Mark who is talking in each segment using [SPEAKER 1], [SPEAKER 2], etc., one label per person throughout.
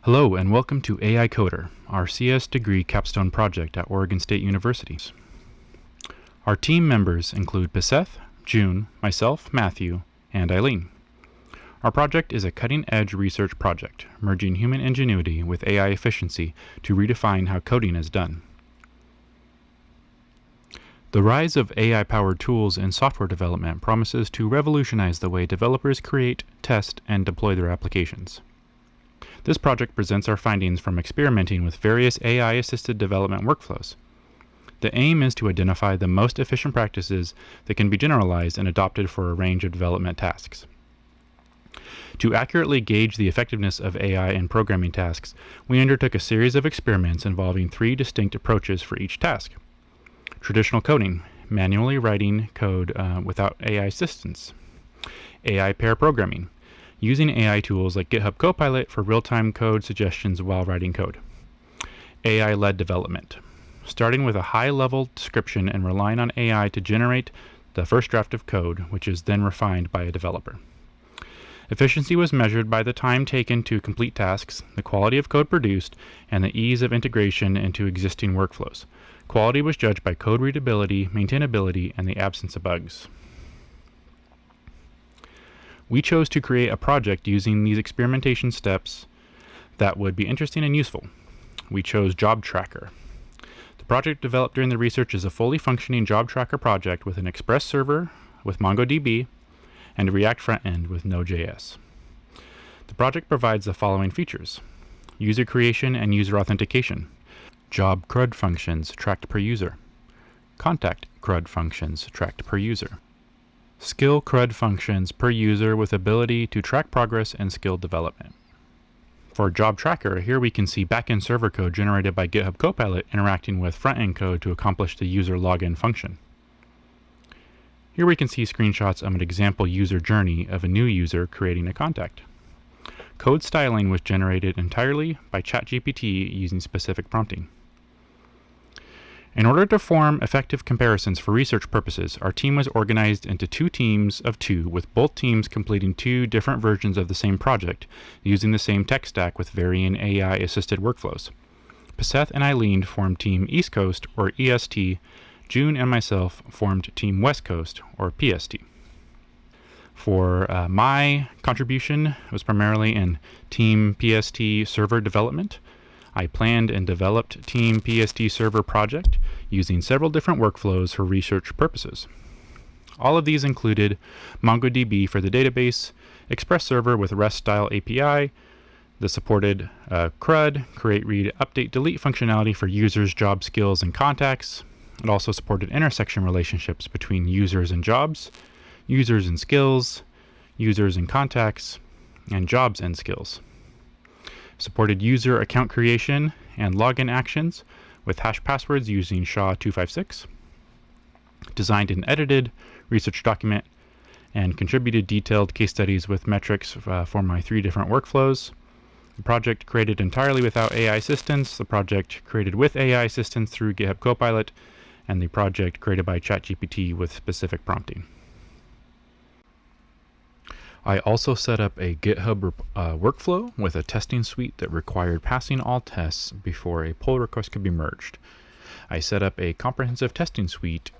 [SPEAKER 1] Hello and welcome to AI Coder, our CS degree capstone project at Oregon State University. Our team members include Piseth, June, myself, Matthew, and Eileen. Our project is a cutting-edge research project, merging human ingenuity with AI efficiency to redefine how coding is done. The rise of AI-powered tools in software development promises to revolutionize the way developers create, test, and deploy their applications. This project presents our findings from experimenting with various AI-assisted development workflows. The aim is to identify the most efficient practices that can be generalized and adopted for a range of development tasks. To accurately gauge the effectiveness of AI in programming tasks, we undertook a series of experiments involving 3 distinct approaches for each task. Traditional coding, manually writing code without AI assistance. AI pair programming, using AI tools like GitHub Copilot for real-time code suggestions while writing code. AI-led development, starting with a high-level description and relying on AI to generate the first draft of code, which is then refined by a developer. Efficiency was measured by the time taken to complete tasks, the quality of code produced, and the ease of integration into existing workflows. Quality was judged by code readability, maintainability, and the absence of bugs. We chose to create a project using these experimentation steps that would be interesting and useful. We chose Job Tracker. The project developed during the research is a fully functioning job tracker project with an Express server with MongoDB and a React front-end with Node.js. The project provides the following features: user creation and user authentication, job CRUD functions tracked per user, contact CRUD functions tracked per user, skill CRUD functions per user with ability to track progress and skill development. For Job Tracker, here we can see backend server code generated by GitHub Copilot interacting with front-end code to accomplish the user login function. Here we can see screenshots of an example user journey of a new user creating a contact. Code styling was generated entirely by ChatGPT using specific prompting. In order to form effective comparisons for research purposes, our team was organized into 2 teams of 2, with both teams completing 2 different versions of the same project, using the same tech stack with varying AI-assisted workflows. Piseth and Eileen formed Team East Coast, or EST. June and myself formed Team West Coast, or PST. For my contribution was primarily in Team PST server development. I planned and developed Team PST server project using several different workflows for research purposes. All of these included MongoDB for the database, Express server with REST-style API, the supported CRUD, create, read, update, delete functionality for users, job skills, and contacts. It also supported intersection relationships between users and jobs, users and skills, users and contacts, and jobs and skills. Supported user account creation and login actions with hash passwords using SHA-256. Designed and edited research document and contributed detailed case studies with metrics for my 3 different workflows. The project created entirely without AI assistance, the project created with AI assistance through GitHub Copilot, and the project created by ChatGPT with specific prompting. I also set up a GitHub workflow with a testing suite that required passing all tests before a pull request could be merged. I set up a comprehensive testing suite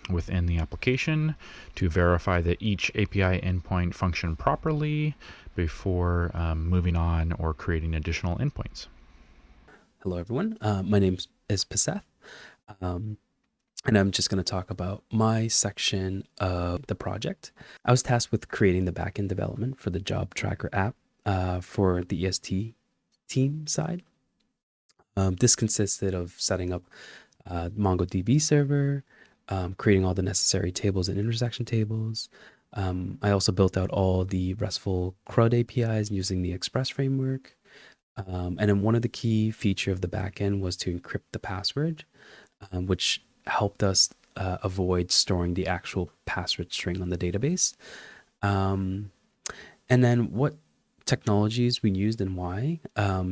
[SPEAKER 1] within the application to verify that each API endpoint functioned properly before moving on or creating additional endpoints.
[SPEAKER 2] Hello, everyone. My name is Piseth, and I'm just going to talk about my section of the project. I was tasked with creating the backend development for the Job Tracker app for the EST team side. This consisted of setting up MongoDB server, creating all the necessary tables and intersection tables. I also built out all the RESTful CRUD APIs using the Express framework. And then one of the key feature of the backend was to encrypt the password, which helped us avoid storing the actual password string on the database. And then what technologies we used and why.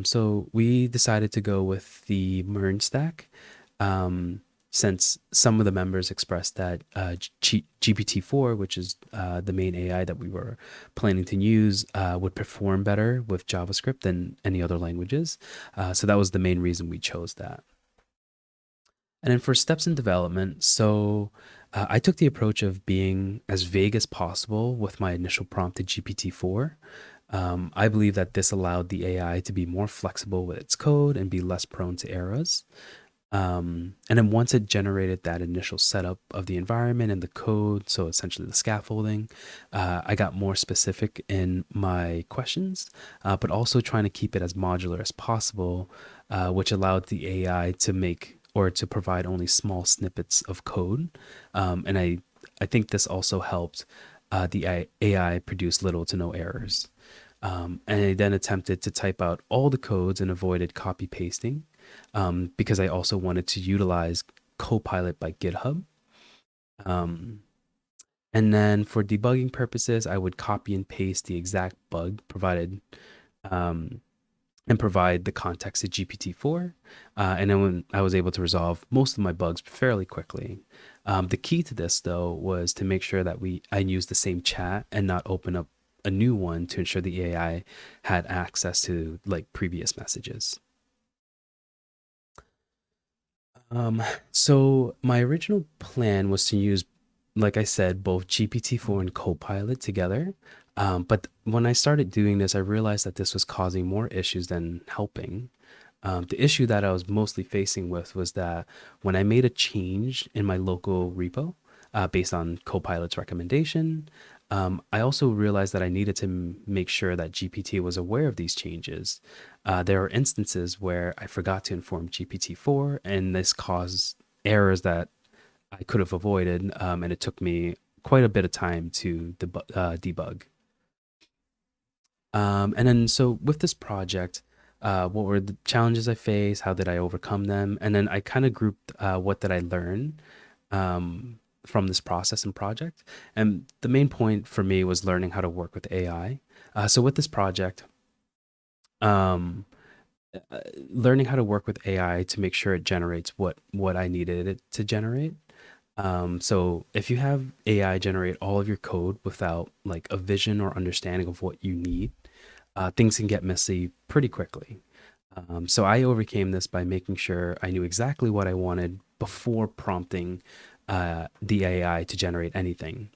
[SPEAKER 2] So we decided to go with the MERN stack. since some of the members expressed that GPT-4, which is the main AI that we were planning to use, would perform better with JavaScript than any other languages. So that was the main reason we chose that. And then for steps in development, I took the approach of being as vague as possible with my initial prompt to GPT-4. I believe that this allowed the AI to be more flexible with its code and be less prone to errors. And then once it generated that initial setup of the environment and the code, so essentially the scaffolding, I got more specific in my questions, but also trying to keep it as modular as possible, which allowed the AI to make or to provide only small snippets of code. And I think this also helped the AI produce little to no errors. And I then attempted to type out all the codes and avoided copy pasting because I also wanted to utilize Copilot by GitHub. Um, and then for debugging purposes, I would copy and paste the exact bug provided um, and provide the context to GPT-4. And then when I was able to resolve most of my bugs fairly quickly. The key to this, though, was to make sure that I use the same chat and not open up a new one to ensure the AI had access to like previous messages. Um, so my original plan was to use, like I said, both GPT-4 and Copilot together. But when I started doing this, I realized that this was causing more issues than helping. The issue that I was mostly facing with was that when I made a change in my local repo based on Copilot's recommendation, I also realized that I needed to make sure that GPT was aware of these changes. There are instances where I forgot to inform GPT-4, and this caused errors that I could have avoided, and it took me quite a bit of time to debug. And then, so with this project, what were the challenges I faced? How did I overcome them? And then I kind of grouped what did I learn um, from this process and project. And the main point for me was learning how to work with AI. So with this project, um, learning how to work with AI to make sure it generates what I needed it to generate. So if you have AI generate all of your code without like a vision or understanding of what you need, things can get messy pretty quickly. So I overcame this by making sure I knew exactly what I wanted before prompting the AI to generate anything.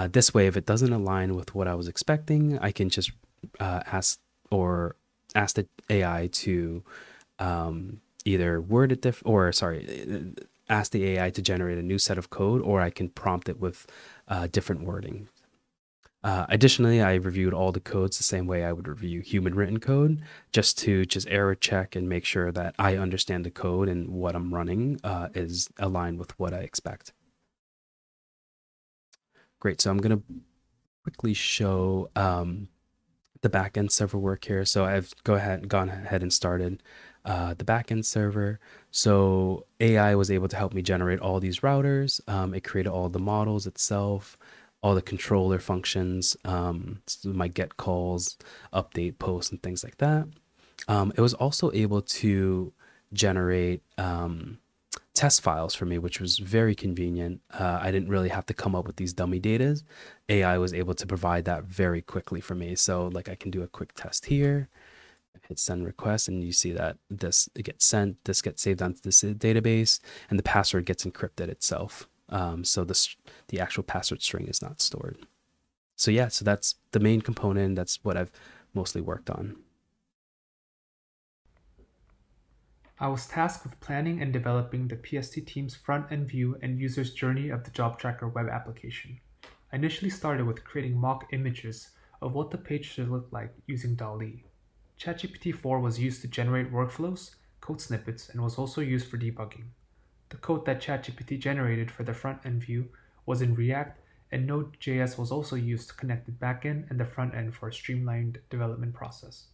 [SPEAKER 2] This way, if it doesn't align with what I was expecting, I can just ask or ask the AI to either word it or sorry, ask the AI to generate a new set of code, or I can prompt it with different wording. Additionally, I reviewed all the codes the same way I would review human written code, just error check and make sure that I understand the code and what I'm running is aligned with what I expect. Great. So I'm going to quickly show the backend server work here. So I've gone ahead and started the backend server. So AI was able to help me generate all these routers. It created all the models itself, all the controller functions, so my get calls, update posts, and things like that. It was also able to generate test files for me, which was very convenient. I didn't really have to come up with these dummy datas. AI was able to provide that very quickly for me. So like I can do a quick test here, hit send request, and you see that it gets sent, this gets saved onto this database, and the password gets encrypted itself. So the actual password string is not stored. So yeah, so that's the main component. That's what I've mostly worked on.
[SPEAKER 3] I was tasked with planning and developing the PST team's front-end view and user's journey of the job tracker web application. I initially started with creating mock images of what the page should look like using DALL-E. ChatGPT-4 was used to generate workflows, code snippets, and was also used for debugging. The code that ChatGPT generated for the front-end view was in React, and Node.js was also used to connect the backend and the front end for a streamlined development process.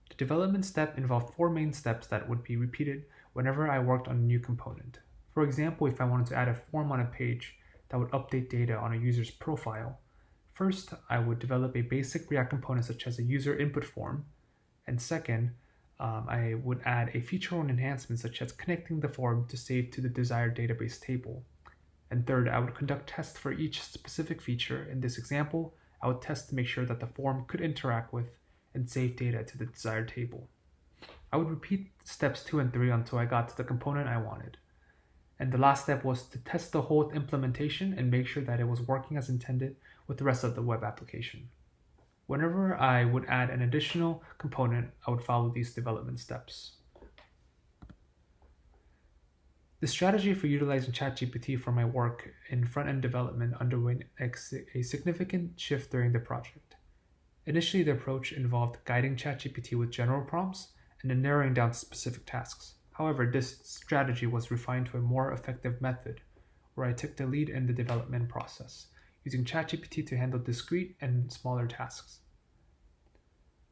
[SPEAKER 3] The development step involved four main steps that would be repeated whenever I worked on a new component. For example, if I wanted to add a form on a page that would update data on a user's profile, first I would develop a basic React component such as a user input form, and second, I would add a feature or an enhancement such as connecting the form to save to the desired database table. And third, I would conduct tests for each specific feature. In this example, I would test to make sure that the form could interact with and save data to the desired table. I would repeat steps 2 and 3 until I got to the component I wanted. And the last step was to test the whole implementation and make sure that it was working as intended with the rest of the web application. Whenever I would add an additional component, I would follow these development steps. The strategy for utilizing ChatGPT for my work in front-end development underwent a significant shift during the project. Initially, the approach involved guiding ChatGPT with general prompts and then narrowing down specific tasks. However, this strategy was refined to a more effective method, where I took the lead in the development process, using ChatGPT to handle discrete and smaller tasks.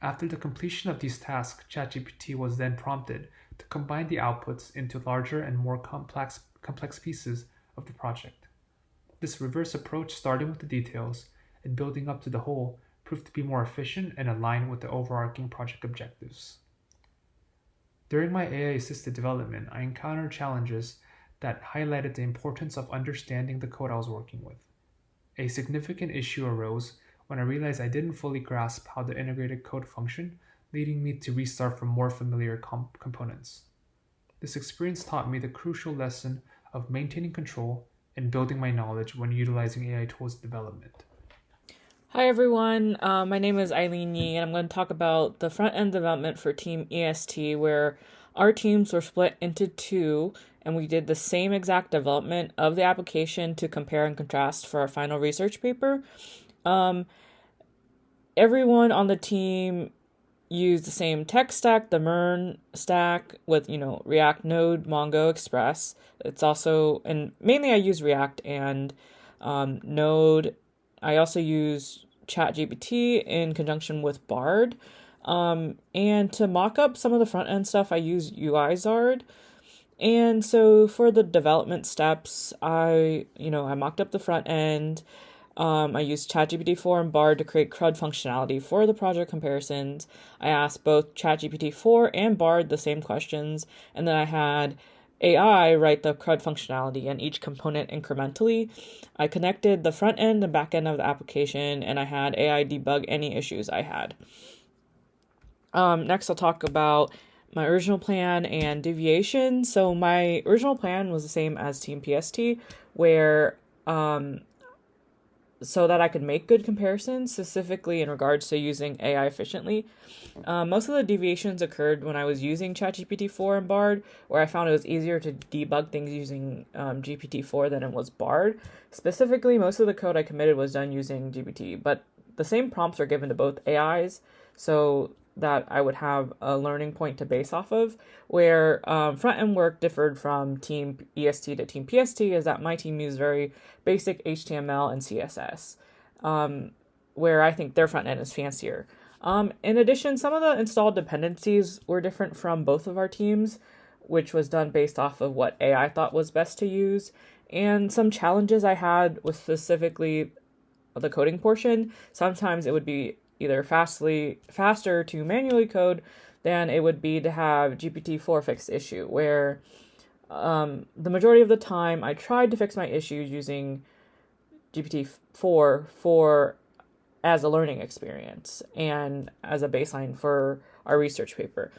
[SPEAKER 3] After the completion of these tasks, ChatGPT was then prompted to combine the outputs into larger and more complex pieces of the project. This reverse approach, starting with the details and building up to the whole, proved to be more efficient and aligned with the overarching project objectives. During my AI-assisted development, I encountered challenges that highlighted the importance of understanding the code I was working with. A significant issue arose when I realized I didn't fully grasp how the integrated code functioned, leading me to restart from more familiar components. This experience taught me the crucial lesson of maintaining control and building my knowledge when utilizing AI tools development.
[SPEAKER 4] Hi everyone, my name is Eileen Yee, and I'm going to talk about the front-end development for Team EST, where our teams were split into two, and we did the same exact development of the application to compare and contrast for our final research paper. Everyone on the team used the same tech stack, the MERN stack with, React, Node, Mongo, Express. It's also, and mainly I use React and Node. I also use ChatGPT in conjunction with Bard. And to mock up some of the front end stuff, I use UiZard. And so for the development steps, I mocked up the front end. I used ChatGPT 4 and Bard to create CRUD functionality for the project comparisons. I asked both ChatGPT 4 and Bard the same questions, and then I had AI write the CRUD functionality and each component incrementally. I connected the front end and back end of the application, and I had AI debug any issues I had. Next, I'll talk about my original plan and deviation. So my original plan was the same as Team PST, where so that I could make good comparisons, specifically in regards to using AI efficiently. Most of the deviations occurred when I was using ChatGPT 4 and Bard, where I found it was easier to debug things using GPT-4 than it was Bard. Specifically, most of the code I committed was done using GPT, but the same prompts are given to both AIs, so that I would have a learning point to base off of, where front-end work differed from Team EST to Team PST is that my team used very basic HTML and CSS, where I think their front-end is fancier. In addition, some of the installed dependencies were different from both of our teams, which was done based off of what AI thought was best to use. And some challenges I had was specifically the coding portion. Sometimes it would be either faster to manually code than it would be to have GPT-4 fix the issue, where the majority of the time I tried to fix my issues using GPT-4 as a learning experience and as a baseline for our research paper.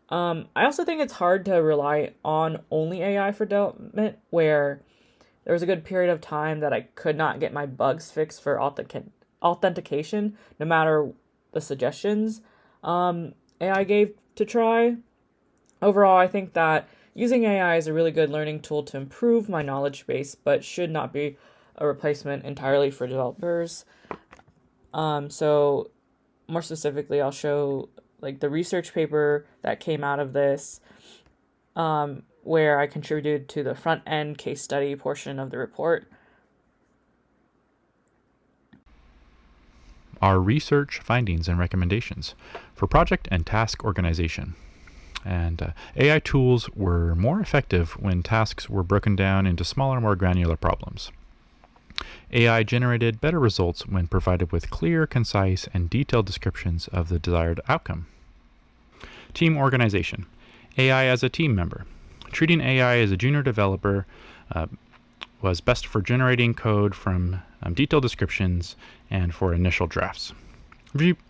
[SPEAKER 4] I also think it's hard to rely on only AI for development, where there was a good period of time that I could not get my bugs fixed for authentication, no matter the suggestions AI gave to try. Overall, I think that using AI is a really good learning tool to improve my knowledge base, but should not be a replacement entirely for developers. So more specifically, I'll show the research paper that came out of this, where I contributed to the front end case study portion of the report.
[SPEAKER 1] Our research findings and recommendations for project and task organization. And AI tools were more effective when tasks were broken down into smaller, more granular problems. AI generated better results when provided with clear, concise, and detailed descriptions of the desired outcome. Team organization. AI as a team member. Treating AI as a junior developer was best for generating code from detailed descriptions and for initial drafts.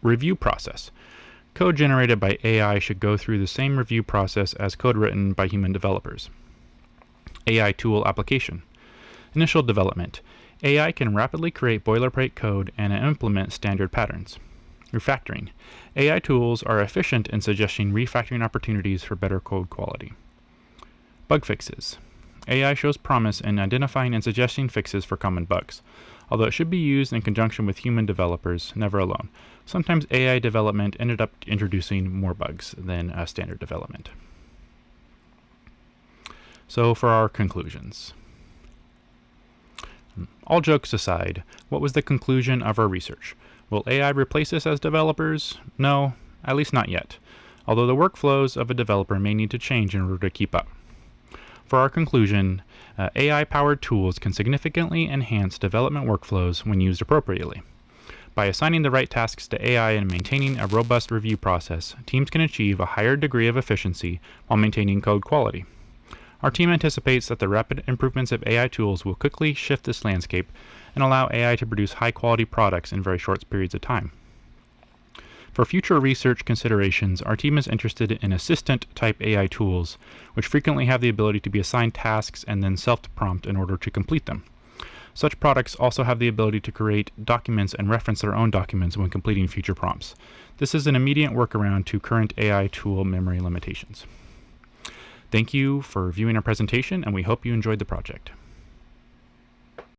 [SPEAKER 1] Review process. Code generated by AI should go through the same review process as code written by human developers. AI tool application. Initial development. AI can rapidly create boilerplate code and implement standard patterns. Refactoring. AI tools are efficient in suggesting refactoring opportunities for better code quality. Bug fixes. AI shows promise in identifying and suggesting fixes for common bugs, although it should be used in conjunction with human developers, never alone. Sometimes AI development ended up introducing more bugs than standard development. So for our conclusions. All jokes aside, what was the conclusion of our research? Will AI replace us as developers? No, at least not yet, although the workflows of a developer may need to change in order to keep up. For our conclusion, AI-powered tools can significantly enhance development workflows when used appropriately. By assigning the right tasks to AI and maintaining a robust review process, teams can achieve a higher degree of efficiency while maintaining code quality. Our team anticipates that the rapid improvements of AI tools will quickly shift this landscape and allow AI to produce high-quality products in very short periods of time. For future research considerations, our team is interested in assistant-type AI tools, which frequently have the ability to be assigned tasks and then self-prompt in order to complete them. Such products also have the ability to create documents and reference their own documents when completing future prompts. This is an immediate workaround to current AI tool memory limitations. Thank you for viewing our presentation, and we hope you enjoyed the project.